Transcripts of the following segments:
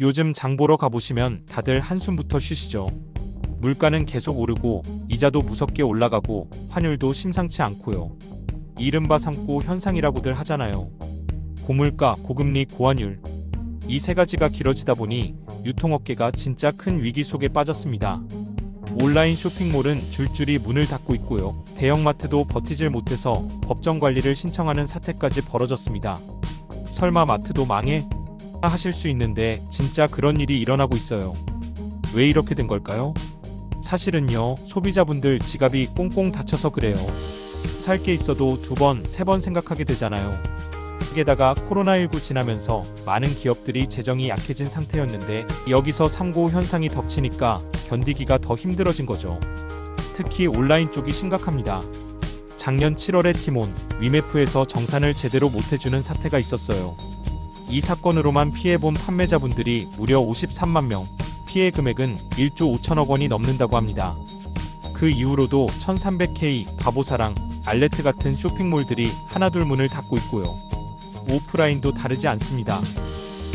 요즘 장 보러 가보시면 다들 한숨부터 쉬시죠. 물가는 계속 오르고 이자도 무섭게 올라가고 환율도 심상치 않고요. 이른바 삼고 현상이라고들 하잖아요. 고물가, 고금리, 고환율. 이 세 가지가 길어지다 보니 유통업계가 진짜 큰 위기 속에 빠졌습니다. 온라인 쇼핑몰은 줄줄이 문을 닫고 있고요. 대형마트도 버티질 못해서 법정 관리를 신청하는 사태까지 벌어졌습니다. 설마 마트도 망해? 하실 수 있는데 진짜 그런 일이 일어나고 있어요. 왜 이렇게 된 걸까요? 사실은요, 소비자분들 지갑이 꽁꽁 닫혀서 그래요. 살 게 있어도 두 번, 세 번 생각하게 되잖아요. 게다가 코로나19 지나면서 많은 기업들이 재정이 약해진 상태였는데 여기서 삼고 현상이 덮치니까 견디기가 더 힘들어진 거죠. 특히 온라인 쪽이 심각합니다. 작년 7월에 티몬, 위메프에서 정산을 제대로 못해주는 사태가 있었어요. 이 사건으로만 피해본 판매자분들이 무려 53만 명, 피해 금액은 1조 5천억 원이 넘는다고 합니다. 그 이후로도 1300K, 바보사랑, 알레트 같은 쇼핑몰들이 하나둘 문을 닫고 있고요. 오프라인도 다르지 않습니다.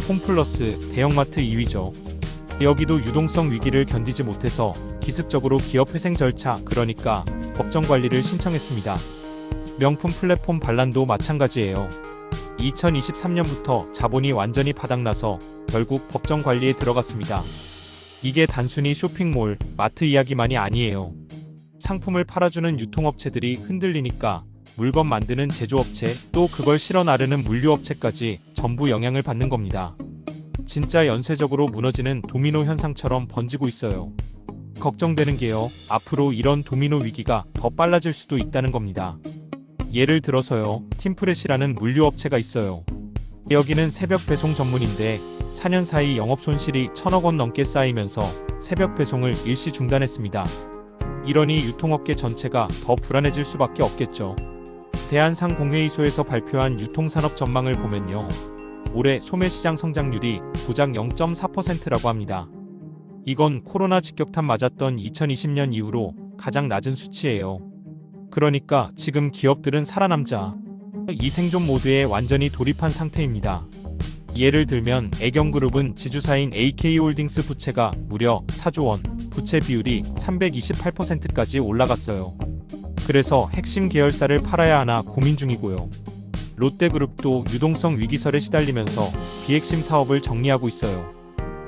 홈플러스, 대형마트 2위죠. 여기도 유동성 위기를 견디지 못해서 기습적으로 기업 회생 절차, 그러니까 법정 관리를 신청했습니다. 명품 플랫폼 반란도 마찬가지예요. 2023년부터 자본이 완전히 바닥나서 결국 법정 관리에 들어갔습니다. 이게 단순히 쇼핑몰, 마트 이야기만이 아니에요. 상품을 팔아주는 유통업체들이 흔들리니까 물건 만드는 제조업체, 또 그걸 실어 나르는 물류업체까지 전부 영향을 받는 겁니다. 진짜 연쇄적으로 무너지는 도미노 현상처럼 번지고 있어요. 걱정되는 게요, 앞으로 이런 도미노 위기가 더 빨라질 수도 있다는 겁니다. 예를 들어서요, 팀프렛이라는 물류업체가 있어요. 여기는 새벽 배송 전문인데 4년 사이 영업 손실이 1,000억 원 넘게 쌓이면서 새벽 배송을 일시 중단했습니다. 이러니 유통업계 전체가 더 불안해질 수밖에 없겠죠. 대한상공회의소에서 발표한 유통산업 전망을 보면요, 올해 소매시장 성장률이 고작 0.4%라고 합니다. 이건 코로나 직격탄 맞았던 2020년 이후로 가장 낮은 수치예요. 그러니까 지금 기업들은 살아남자 이 생존 모드에 완전히 돌입한 상태입니다. 예를 들면 애경그룹은 지주사인 AK홀딩스 부채가 무려 4조 원, 부채 비율이 328%까지 올라갔어요. 그래서 핵심 계열사를 팔아야 하나 고민 중이고요. 롯데그룹도 유동성 위기설에 시달리면서 비핵심 사업을 정리하고 있어요.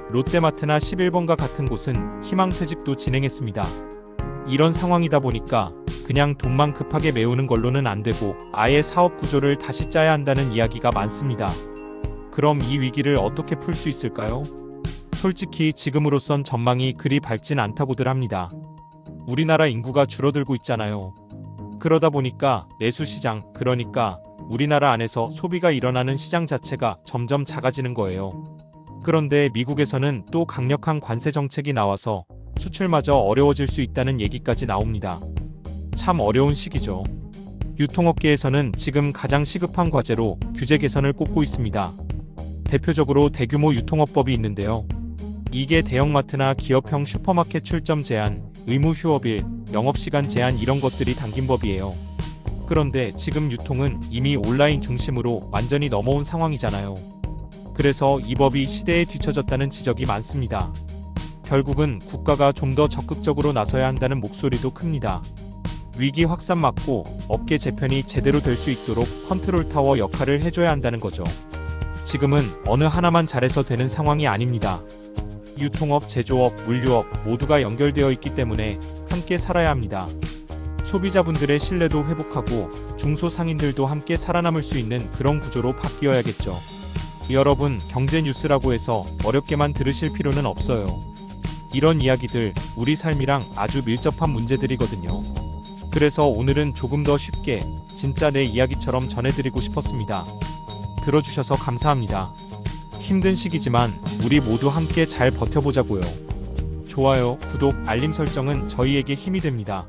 롯데마트나 11번가 같은 곳은 희망퇴직도 진행했습니다. 이런 상황이다 보니까 그냥 돈만 급하게 메우는 걸로는 안 되고 아예 사업 구조를 다시 짜야 한다는 이야기가 많습니다. 그럼 이 위기를 어떻게 풀 수 있을까요? 솔직히 지금으로선 전망이 그리 밝진 않다고들 합니다. 우리나라 인구가 줄어들고 있잖아요. 그러다 보니까 내수시장, 그러니까 우리나라 안에서 소비가 일어나는 시장 자체가 점점 작아지는 거예요. 그런데 미국에서는 또 강력한 관세 정책이 나와서 수출마저 어려워질 수 있다는 얘기까지 나옵니다. 참 어려운 시기죠. 유통업계에서는 지금 가장 시급한 과제로 규제 개선을 꼽고 있습니다. 대표적으로 대규모 유통업법이 있는데요. 이게 대형마트나 기업형 슈퍼마켓 출점 제한, 의무 휴업일, 영업시간 제한 이런 것들이 담긴 법이에요. 그런데 지금 유통은 이미 온라인 중심으로 완전히 넘어온 상황이잖아요. 그래서 이 법이 시대에 뒤처졌다는 지적이 많습니다. 결국은 국가가 좀 더 적극적으로 나서야 한다는 목소리도 큽니다. 위기 확산 막고 업계 재편이 제대로 될 수 있도록 컨트롤타워 역할을 해줘야 한다는 거죠. 지금은 어느 하나만 잘해서 되는 상황이 아닙니다. 유통업, 제조업, 물류업 모두가 연결되어 있기 때문에 함께 살아야 합니다. 소비자분들의 신뢰도 회복하고 중소상인들도 함께 살아남을 수 있는 그런 구조로 바뀌어야겠죠. 여러분, 경제 뉴스라고 해서 어렵게만 들으실 필요는 없어요. 이런 이야기들 우리 삶이랑 아주 밀접한 문제들이거든요. 그래서 오늘은 조금 더 쉽게 진짜 내 이야기처럼 전해드리고 싶었습니다. 들어주셔서 감사합니다. 힘든 시기지만 우리 모두 함께 잘 버텨보자고요. 좋아요, 구독, 알림 설정은 저희에게 힘이 됩니다.